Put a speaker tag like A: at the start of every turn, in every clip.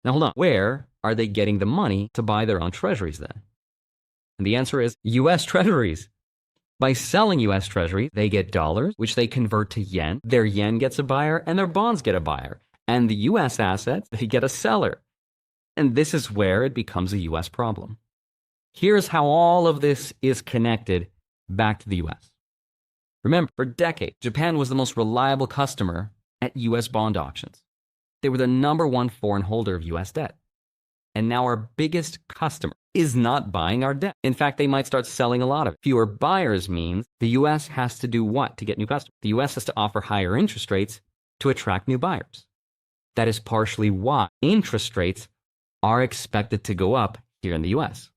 A: Now hold on, where are they getting the money to buy their own treasuries then? And the answer is US treasuries. By selling US treasuries, they get dollars, which they convert to yen. Their yen gets a buyer and their bonds get a buyer. And the US assets, they get a seller. And this is where it becomes a US problem. Here's how all of this is connected back to the US. Remember, for decades, Japan was the most reliable customer at US bond auctions. They were the #1 foreign holder of US debt. And now our biggest customer is not buying our debt. In fact, they might start selling a lot of it. Fewer buyers means the US has to do what to get new customers? The US has to offer higher interest rates to attract new buyers. That is partially why interest rates are expected to go up here in the US.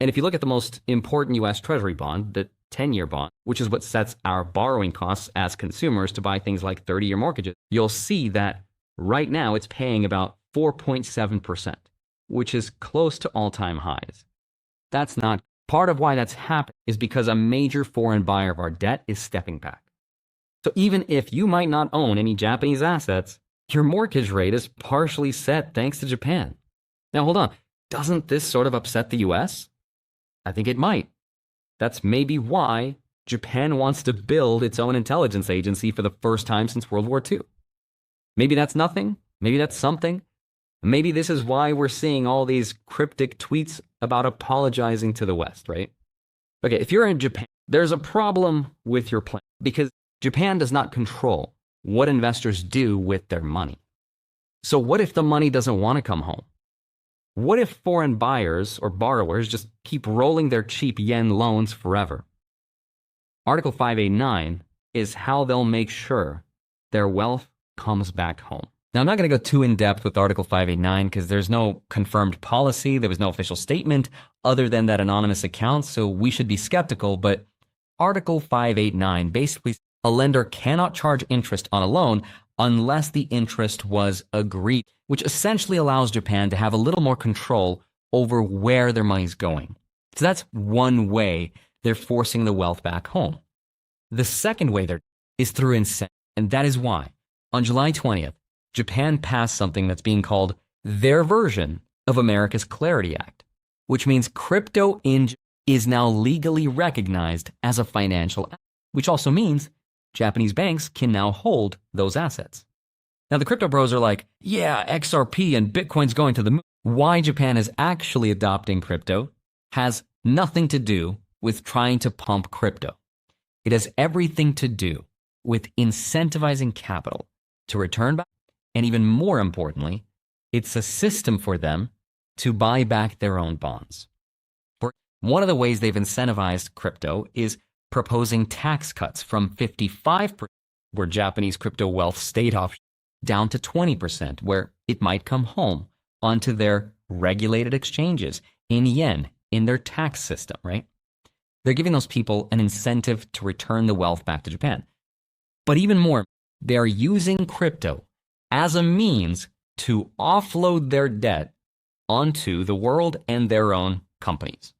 A: And if you look at the most important US Treasury bond, the 10-year bond, which is what sets our borrowing costs as consumers to buy things like 30-year mortgages, you'll see that right now it's paying about 4.7%, which is close to all-time highs. That's not part of why that's happened is because a major foreign buyer of our debt is stepping back. So even if you might not own any Japanese assets, your mortgage rate is partially set thanks to Japan. Now hold on, doesn't this sort of upset the US? I think it might. That's maybe why Japan wants to build its own intelligence agency for the first time since World War II. Maybe that's nothing. Maybe that's something. Maybe this is why we're seeing all these cryptic tweets about apologizing to the West, right? Okay, if you're in Japan, there's a problem with your plan because Japan does not control what investors do with their money. So what if the money doesn't want to come home? What if foreign buyers or borrowers just keep rolling their cheap yen loans forever? Article 589 is how they'll make sure their wealth comes back home. Now, I'm not going to go too in-depth with Article 589 because there's no confirmed policy. There was no official statement other than that anonymous account, so we should be skeptical. But Article 589 basically says a lender cannot charge interest on a loan unless the interest was agreed, which essentially allows Japan to have a little more control over where their money's going. So that's one way they're forcing the wealth back home. The second way is through incentive, and that is why on July 20th, Japan passed something that's being called their version of America's Clarity Act, which means crypto is now legally recognized as a financial asset, which also means Japanese banks can now hold those assets. Now, the crypto bros are like, yeah, XRP and Bitcoin's going to the moon. Why Japan is actually adopting crypto has nothing to do with trying to pump crypto. It has everything to do with incentivizing capital to return back. And even more importantly, it's a system for them to buy back their own bonds. One of the ways they've incentivized crypto is proposing tax cuts from 55%, where Japanese crypto wealth stayed off, down to 20%, where it might come home onto their regulated exchanges in yen, in their tax system, right? They're giving those people an incentive to return the wealth back to Japan. But even more, they are using crypto as a means to offload their debt onto the world and their own companies.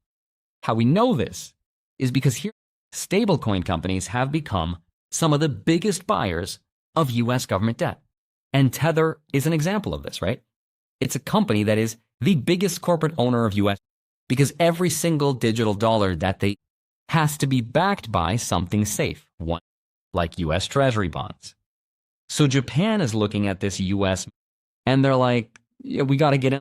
A: How we know this is because here, stablecoin companies have become some of the biggest buyers of US government debt. And Tether is an example of this, right? It's a company that is the biggest corporate owner of US because every single digital dollar that they has to be backed by something safe, one like US Treasury bonds. So Japan is looking at this US and they're like, yeah, we got to get in.